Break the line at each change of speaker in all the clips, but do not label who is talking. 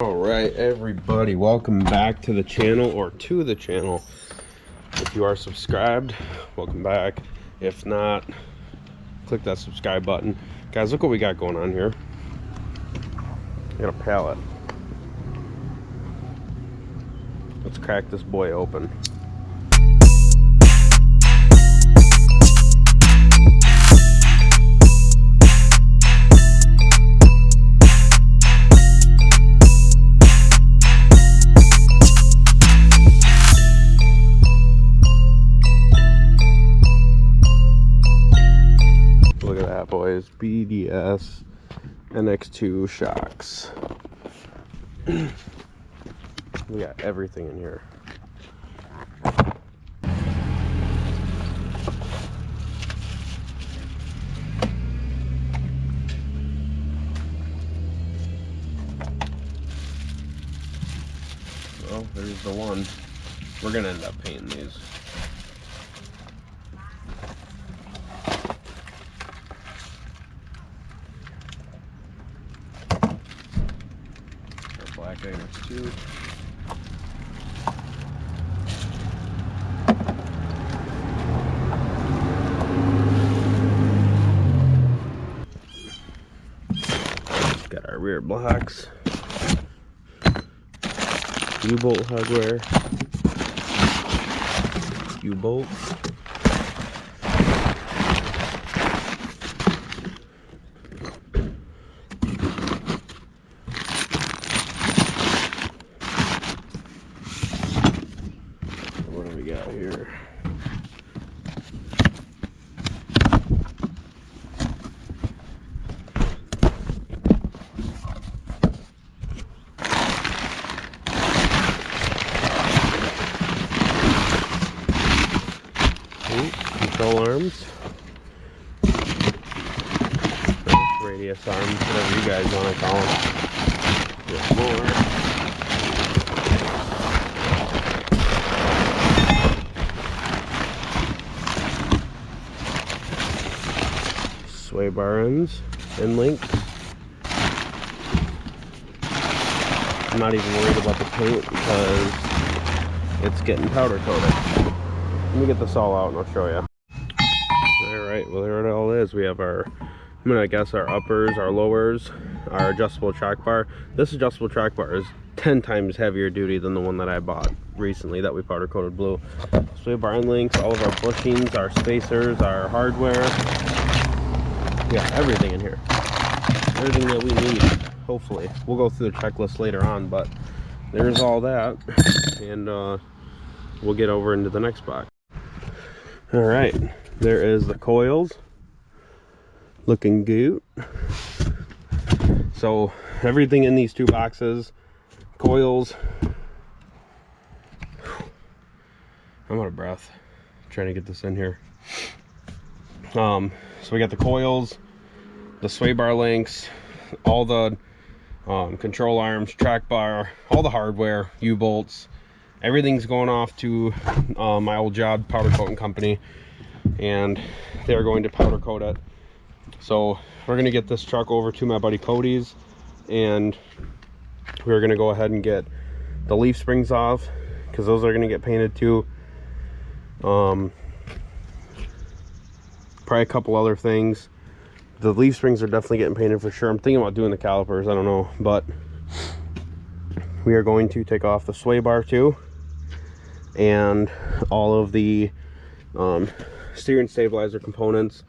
All right, everybody, welcome back to the channel, or to the channel. If you are subscribed, welcome back. If not, click that subscribe button. Guys, look what we got going on here. We got a pallet. Let's crack this boy open. Look at that, boys. BDS NX2 shocks. We got everything in here. Well, there's the one. We're gonna end up painting these. Black NX2. Got our rear blocks. U-bolt hardware. U-bolts. What do we got here? Control arms, radius arms, whatever you guys want to call them. There's more. Sway bar ends and links. I'm not even worried about the paint because it's getting powder coated. Let me get this all out and I'll show you. Alright, well there it all is. We have our, I'm gonna guess our uppers, our lowers, our adjustable track bar. This adjustable track bar is 10 times heavier duty than the one that I bought recently that we powder coated blue. Sway bar end links, all of our bushings, our spacers, our hardware. Yeah, everything in here. Everything that we need, hopefully. We'll go through the checklist later on, but there's all that. And we'll get over into the next box. All right, there is the coils, looking good. So everything in these two boxes, coils. I'm out of breath trying to get this in here. So we got the coils, the sway bar links, all the control arms, track bar, all the hardware, U-bolts. Everything's going off to my old job, powder coating company, and they're going to powder coat it. So we're going to get this truck over to my buddy Kody's, and we're going to go ahead and get the leaf springs off because those are going to get painted too. Probably a couple other things. The leaf springs are definitely getting painted for sure. I'm thinking about doing the calipers, I don't know, but we are going to take off the sway bar too, and all of the steering stabilizer components.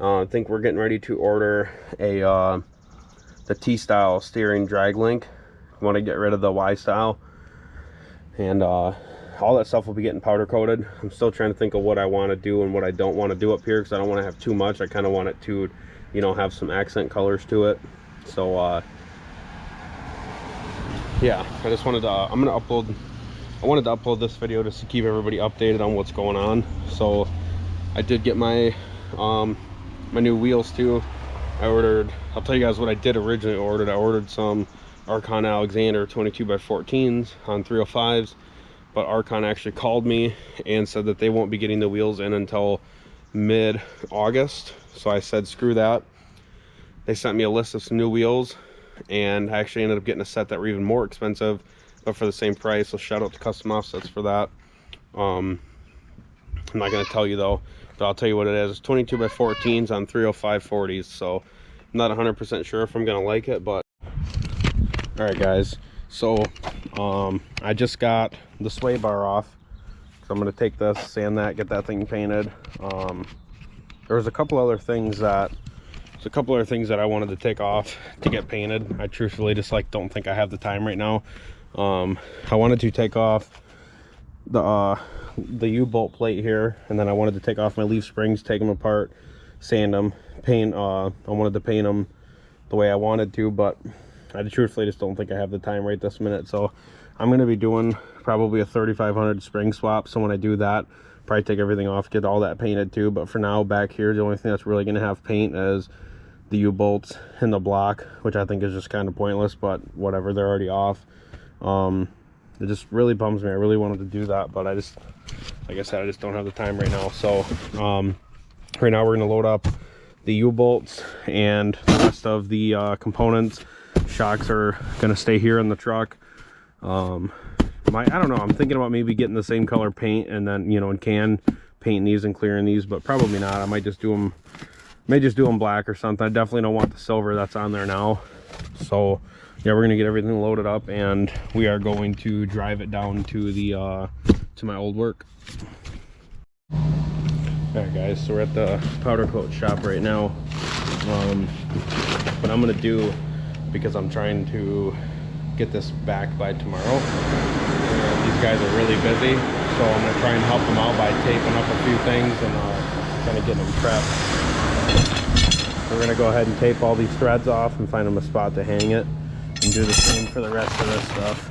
I think we're getting ready to order a the T-style steering drag link. We want to get rid of the Y-style, and all that stuff will be getting powder coated. I'm still trying to think of what I want to do and what I don't want to do up here because I don't want to have too much. I kind of want it to, you know, have some accent colors to it. So yeah, I just wanted to I wanted to upload this video just to keep everybody updated on what's going on. So I did get my my new wheels too. I'll tell you guys what I did originally ordered. I ordered some Archon Alexander 22x14s on 305s, but Archon actually called me and said that they won't be getting the wheels in until mid-August. So I said screw that. They sent me a list of some new wheels. and I actually ended up getting a set that were even more expensive, but for the same price. So shout out to Custom Offsets for that. I'm not going to tell you though, but I'll tell you what it is. It's 22 by 14s on 305 40s. So I'm not 100% sure if I'm going to like it, but all right guys, so I just got the sway bar off, so I'm going to take this, sand that, get that thing painted. There was a couple other things that I wanted to take off to get painted. I truthfully just don't think I have the time right now. I wanted to take off the U-bolt plate here, and then I wanted to take off my leaf springs, take them apart, sand them, paint. I wanted to paint them the way I wanted to, but I truthfully just don't think I have the time right this minute. So I'm going to be doing probably a 3500 spring swap. So when I do that, probably take everything off, get all that painted too. But for now, back here, the only thing that's really going to have paint is the U-bolts and the block, which I think is just kind of pointless, but whatever, they're already off. It just really bums me. I really wanted to do that, but I just, like I said, I just don't have the time right now. So right now we're going to load up the U-bolts and the rest of the components. Shocks are going to stay here in the truck. I don't know, I'm thinking about maybe getting the same color paint and then, you know, and can painting these and clearing these, but probably not. I might just do them black or something. I definitely don't want the silver that's on there now. So yeah, we're gonna get everything loaded up and we are going to drive it down to the to my old work. All right guys, so we're at the powder coat shop right now. What I'm gonna do, because I'm trying to get this back by tomorrow, these guys are really busy, so I'm gonna try and help them out by taping up a few things and kind of getting them prepped. We're gonna go ahead and tape all these threads off and find them a spot to hang it, and do the same for the rest of this stuff.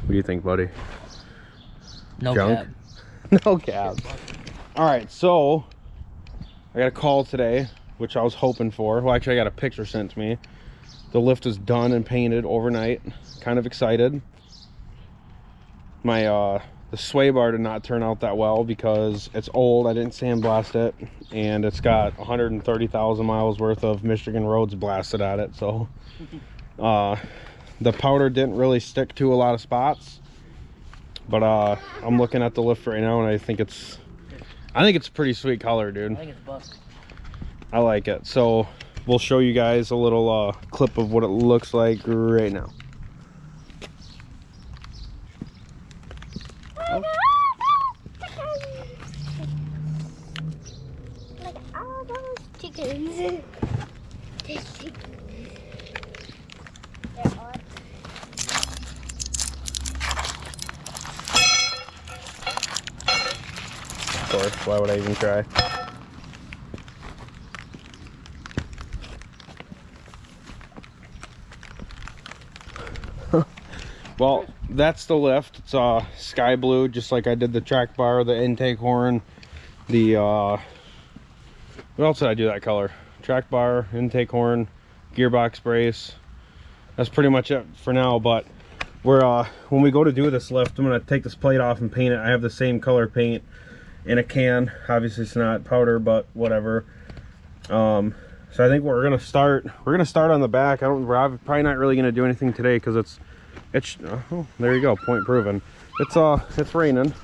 What do you think, buddy?
No
Junk?
cab.
No cab. All right, so I got a call today, which I was hoping for. Well, actually, I got a picture sent to me. The lift is done and painted overnight. Kind of excited. My the sway bar did not turn out that well because it's old. I didn't sandblast it, and it's got 130,000 miles worth of Michigan roads blasted at it. So the powder didn't really stick to a lot of spots, but I'm looking at the lift right now and I think it's a pretty sweet color, dude.
I think it's busted.
I like it. So we'll show you guys a little clip of what it looks like right now.
Look at all those chickens.
Of course, why would I even try? Well, that's the lift. It's sky blue, just like I did the track bar, the intake horn, the what else did I do that color? Track bar, intake horn, gearbox brace. That's pretty much it for now, but we're when we go to do this lift, I'm gonna take this plate off and paint it. I have the same color paint in a can. Obviously it's not powder, but whatever. So I think we're gonna start on the back. We're probably not really gonna do anything today because it's oh, there you go, point proven. It's raining,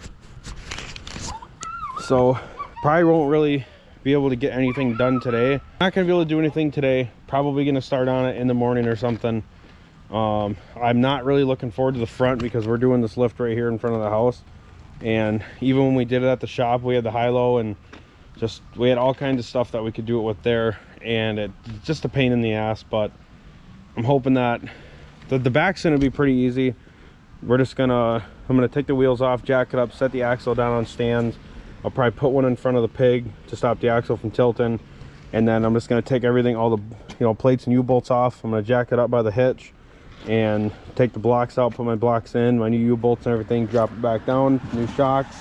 so probably won't really be able to get anything done today. Not gonna be able to do anything today. Probably gonna start on it in the morning or something. I'm not really looking forward to the front because we're doing this lift right here in front of the house, and even when we did it at the shop, we had the high-low and we had all kinds of stuff that we could do it with there, and it's just a pain in the ass. But I'm hoping that the back's gonna be pretty easy. I'm gonna take the wheels off, jack it up, set the axle down on stands. I'll probably put one in front of the pig to stop the axle from tilting, and then I'm just gonna take everything, all the plates and U-bolts off. I'm gonna jack it up by the hitch and take the blocks out, put my blocks in, my new U-bolts and everything, drop it back down, new shocks.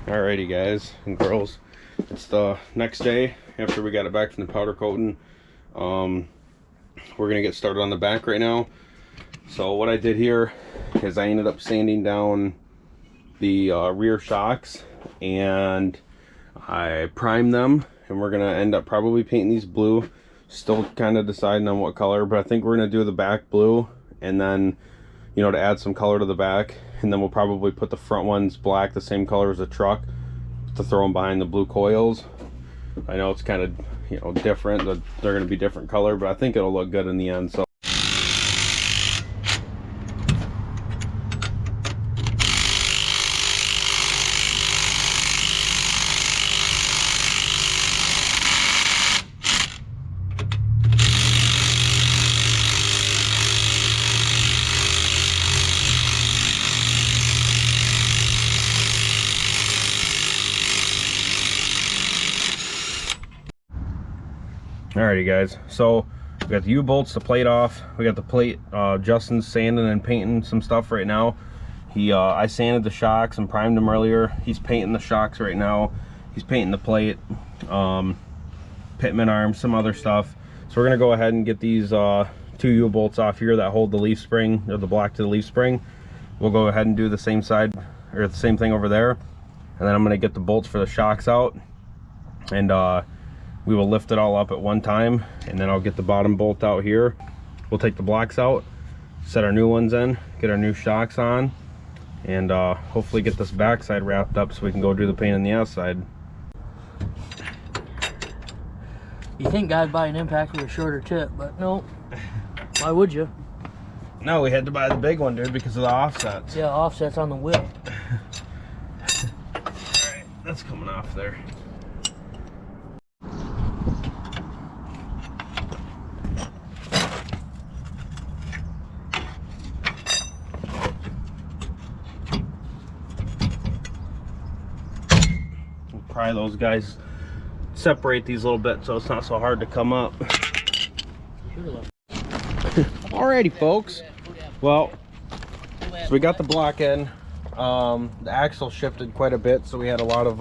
Alrighty guys and girls, it's the next day after we got it back from the powder coating. We're gonna get started on the back right now. So what I did here is I ended up sanding down the rear shocks and I primed them, and we're gonna end up probably painting these blue. Still kind of deciding on what color, but I think we're gonna do the back blue, and then to add some color to the back, and then we'll probably put the front ones black, the same color as the truck, to throw them behind the blue coils. I know it's kind of different, that they're gonna be different color, but I think it'll look good in the end. So alrighty guys, so we got the U-bolts, the plate off. We got the plate, Justin's sanding and painting some stuff right now. I sanded the shocks and primed them earlier. He's painting the shocks right now. He's painting the plate, pitman arms, some other stuff. So we're gonna go ahead and get these 2 U-bolts off here that hold the leaf spring, or the block to the leaf spring. We'll go ahead and do the same side, or the same thing over there, and then I'm gonna get the bolts for the shocks out, and we will lift it all up at one time, and then I'll get the bottom bolt out here. We'll take the blocks out, set our new ones in, get our new shocks on, and hopefully get this backside wrapped up so we can go do the paint on the outside.
You think I'd buy an impact with a shorter tip, but no. Why would you?
No, we had to buy the big one, dude, because of the offsets.
Yeah, offsets on the wheel.
Alright, that's coming off there. Pry those guys, separate these a little bit so it's not so hard to come up. Alrighty folks, well, so we got the block in. The axle shifted quite a bit, so we had a lot of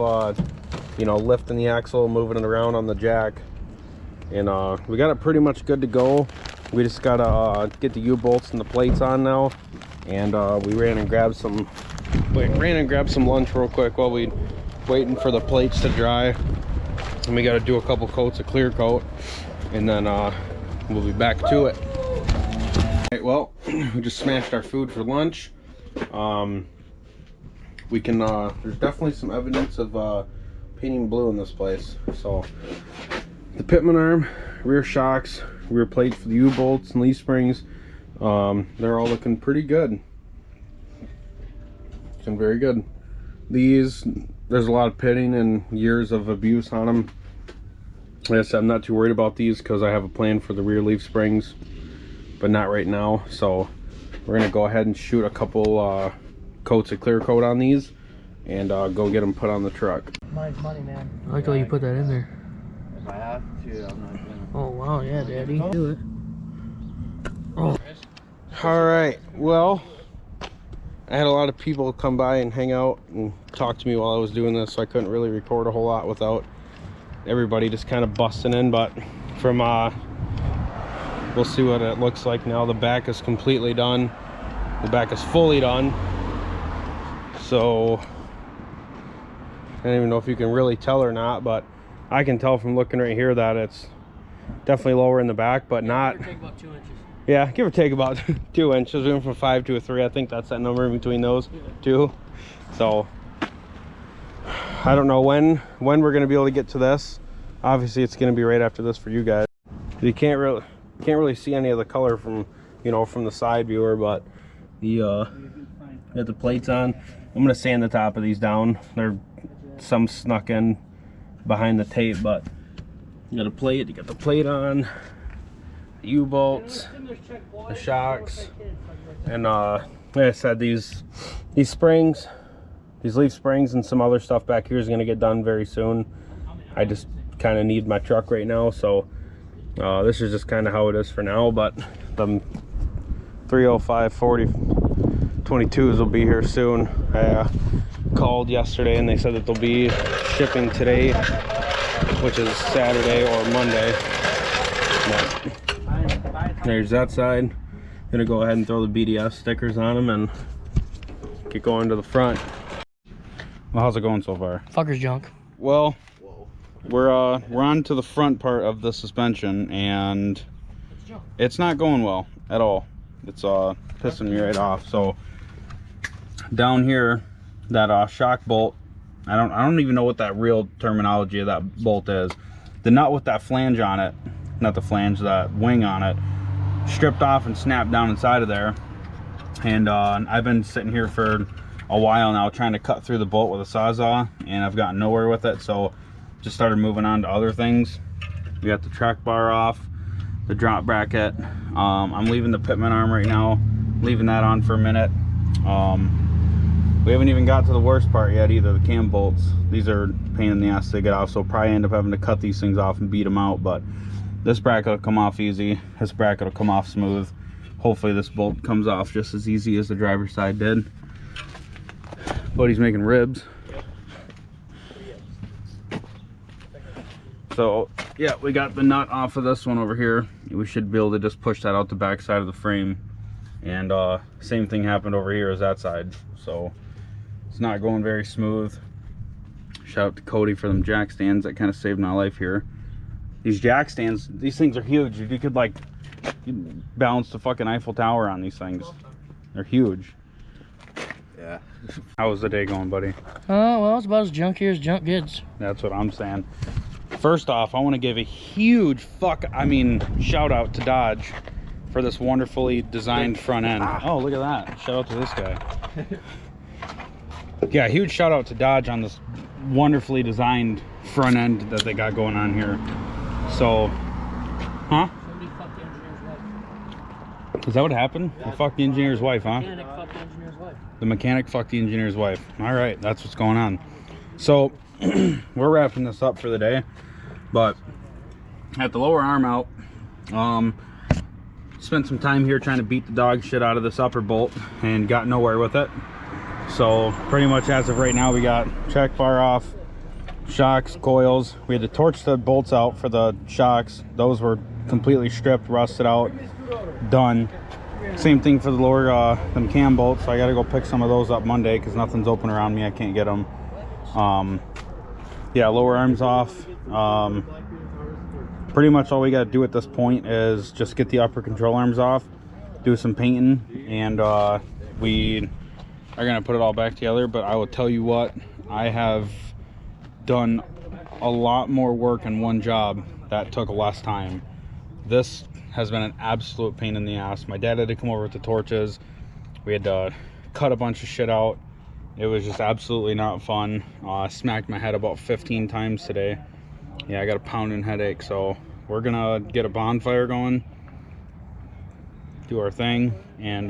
lifting the axle, moving it around on the jack, and we got it pretty much good to go. We just gotta get the U-bolts and the plates on now, and we ran and grabbed some lunch real quick while we waiting for the plates to dry, and we got to do a couple coats of clear coat, and then we'll be back to it. Alright, well, we just smashed our food for lunch. We can there's definitely some evidence of painting blue in this place. So the pitman arm, rear shocks, rear plate for the U-bolts and leaf springs, they're all looking pretty good. Looking very good. These, there's a lot of pitting and years of abuse on them. Like I said, I'm not too worried about these because I have a plan for the rear leaf springs, but not right now. So we're gonna go ahead and shoot a couple coats of clear coat on these, and go get them put on the truck.
Mine's money, man. I like how you put that in there.
If I have to, I'm not gonna.
Oh wow, yeah, Daddy, do it. Oh.
All right, well, I had a lot of people come by and hang out and talk to me while I was doing this, so I couldn't really record a whole lot without everybody just kind of busting in. But from we'll see what it looks like now. The back is completely done. The back is fully done. So I don't even know if you can really tell or not, but I can tell from looking right here that it's definitely lower in the back, but not.
Give or take about 2 inches.
Yeah, give or take about 2 inches. We went from 5 to a 3. I think that's that number in between those two. So I don't know when we're gonna be able to get to this. Obviously, it's gonna be right after this for you guys. You can't really see any of the color from, you know, from the side viewer, but the got the plates on. I'm gonna sand the top of these down. They're some snuck in behind the tape, but you got a plate. You got the plate on, the U-bolts, the shocks, and like I said, these springs, these leaf springs, and some other stuff back here is gonna get done very soon. I just kind of need my truck right now, so this is just kind of how it is for now. But the 305 40 22s will be here soon. I called yesterday and they said that they'll be shipping today, which is Saturday or Monday. But there's that side. Gonna go ahead and throw the BDS stickers on them and get going to the front. Well, how's it going so far?
Fucker's junk.
Well, we're on to the front part of the suspension, and it's not going well at all. It's pissing me right off. So down here, that shock bolt, I don't even know what that real terminology of that bolt is. The nut with that flange on it, not the flange, that wing on it, stripped off and snapped down inside of there. And I've been sitting here for a while now trying to cut through the bolt with a Sawzall, and I've gotten nowhere with it, so just started moving on to other things. We got the track bar off, the drop bracket. I'm leaving the pitman arm right now, leaving that on for a minute. We haven't even got to the worst part yet either, the cam bolts. These are a pain in the ass to get off, so probably end up having to cut these things off and beat them out. But this bracket will come off easy, this bracket will come off smooth. Hopefully this bolt comes off just as easy as the driver's side did. Buddy's making ribs. So yeah, we got the nut off of this one over here. We should be able to just push that out the back side of the frame. And same thing happened over here as that side. So it's not going very smooth. Shout out to Kody for them jack stands. That kind of saved my life here. These jack stands, these things are huge. You could like balance the fucking Eiffel Tower on these things. They're huge.
Yeah.
How was the day going, buddy?
Well, it's about as junky as junk gets.
That's what I'm saying. First off, I want to give a huge shout out to Dodge for this wonderfully designed front end. Oh, look at that. Shout out to this guy. Yeah, huge shout out to Dodge on this wonderfully designed front end that they got going on here. So, huh?
Somebody fucked the engineer's wife.
Is that what happened? You fucked the engineer's wife, huh?
The mechanic fucked the engineer's wife.
The mechanic fucked the engineer's wife. All right, that's what's going on. So, we're wrapping this up for the day. But, at the lower arm out, spent some time here trying to beat the dog shit out of this upper bolt and got nowhere with it. So pretty much as of right now, we got check bar off, shocks, coils. We had to torch the bolts out for the shocks. Those were completely stripped, rusted out, done. Same thing for the lower them cam bolts. So I got to go pick some of those up Monday because nothing's open around me. I can't get them. Yeah, lower arms off. Pretty much all we got to do at this point is just get the upper control arms off, do some painting, and we are going to put it all back together. But I will tell you what, I have done a lot more work in one job that took less time. This has been an absolute pain in the ass. My dad had to come over with the torches. We had to cut a bunch of shit out. It was just absolutely not fun. I smacked my head about 15 times today. Yeah, I got a pounding headache, so we're gonna get a bonfire going, do our thing, and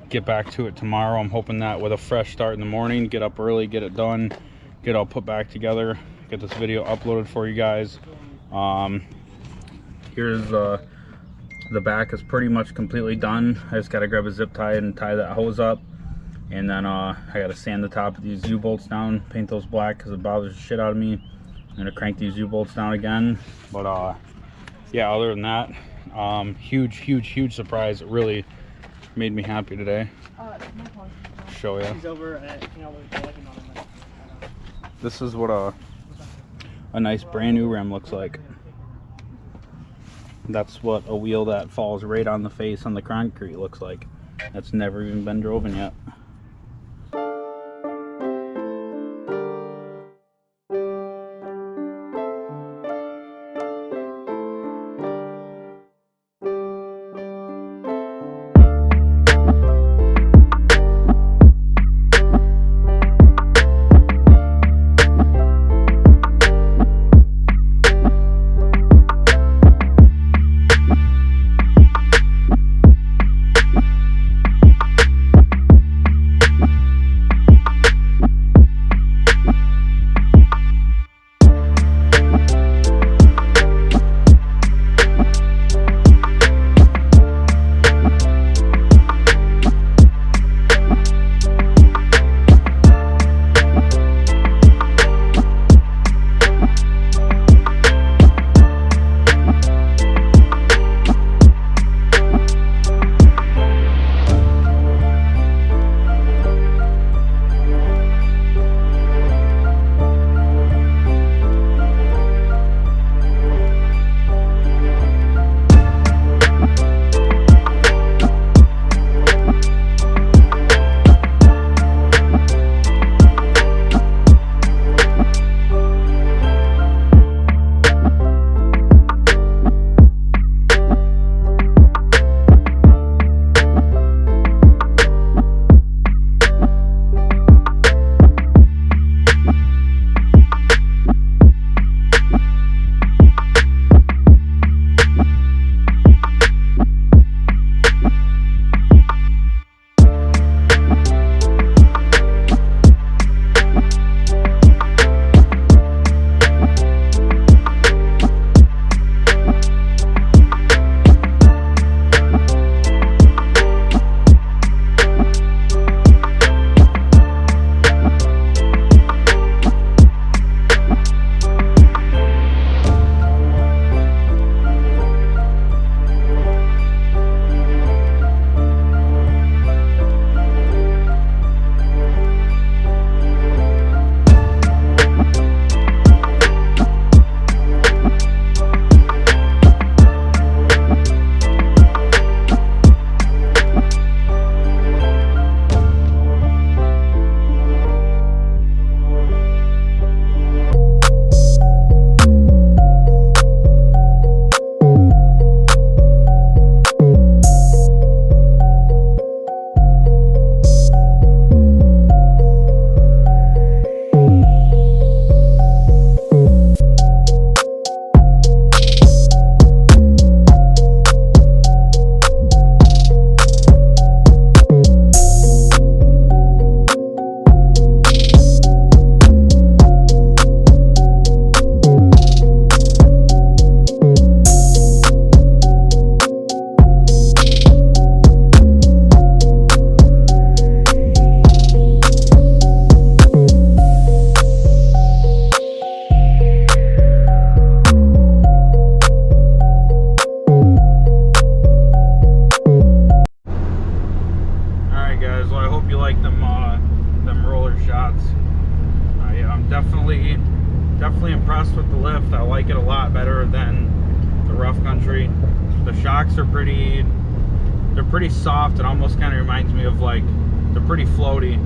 get back to it tomorrow. I'm hoping that with a fresh start in the morning, get up early, get it done, get it all put back together, get this video uploaded for you guys. Here's the back is pretty much completely done. I just gotta grab a zip tie and tie that hose up, and then I gotta sand the top of these U-bolts down, paint those black because it bothers the shit out of me. I'm gonna crank these U-bolts down again. But yeah, other than that, huge surprise. It really made me happy today. Show you.
He's over at,
This is what a nice brand new rim looks like. That's what a wheel that falls right on the face on the concrete looks like. That's never even been driven yet. definitely impressed with the lift. I like it a lot better than the rough country. The shocks are pretty soft. It almost kind of reminds me of, like, they're pretty floaty,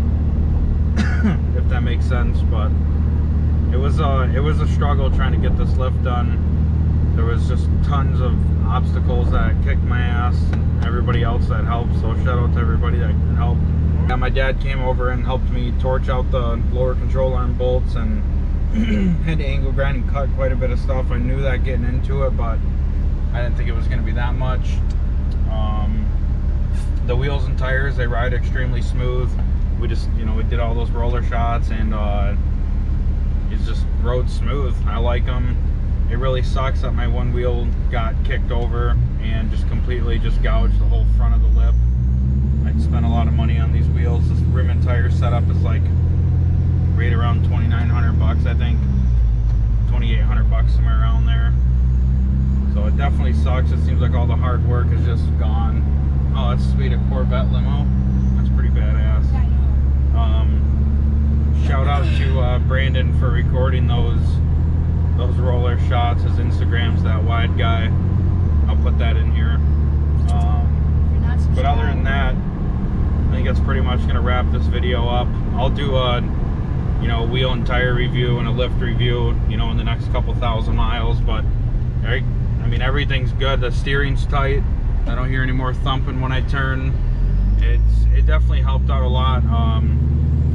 if that makes sense. But it was a struggle trying to get this lift done. There was just tons of obstacles that kicked my ass, and everybody else that helped, so shout out to everybody that helped. Yeah, my dad came over and helped me torch out the lower control arm bolts, and had to angle grind and cut quite a bit of stuff. I knew that getting into it, but I didn't think it was going to be that much. The wheels and tires, they ride extremely smooth. We just, we did all those roller shots, and it's just rode smooth. I like them. It really sucks that my one wheel got kicked over and just completely gouged the whole front of the lip. I spent a lot of money on these wheels. This rim and tire setup is like right around $2,900, I think. $2,800, somewhere around there. So it definitely sucks. It seems like all the hard work is just gone. Oh, that's sweet, a Corvette limo. That's pretty badass. Shout out to Brandon for recording those roller shots. His Instagram's that wide guy. I'll put that in here. But other than that, I think that's pretty much gonna wrap this video up. I'll do a wheel and tire review and a lift review, in the next couple thousand miles. But I mean, everything's good. The steering's tight. I don't hear any more thumping when I turn. It definitely helped out a lot.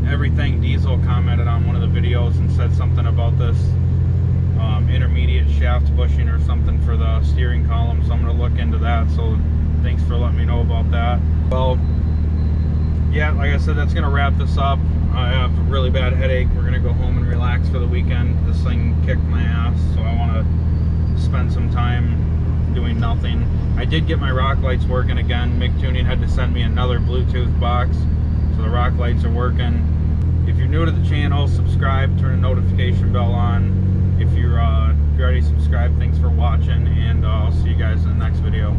Everything Diesel commented on one of the videos and said something about this intermediate shaft bushing or something for the steering column, so I'm going to look into that. So thanks for letting me know about that. Well, yeah, like I said, that's going to wrap this up. I have a really bad headache. We're going to go home and relax for the weekend. This thing kicked my ass, so I want to spend some time doing nothing. I did get my rock lights working again. Mick Tuning had to send me another Bluetooth box, so the rock lights are working. If you're new to the channel, subscribe, turn the notification bell on. If you're already subscribed, thanks for watching, and I'll see you guys in the next video.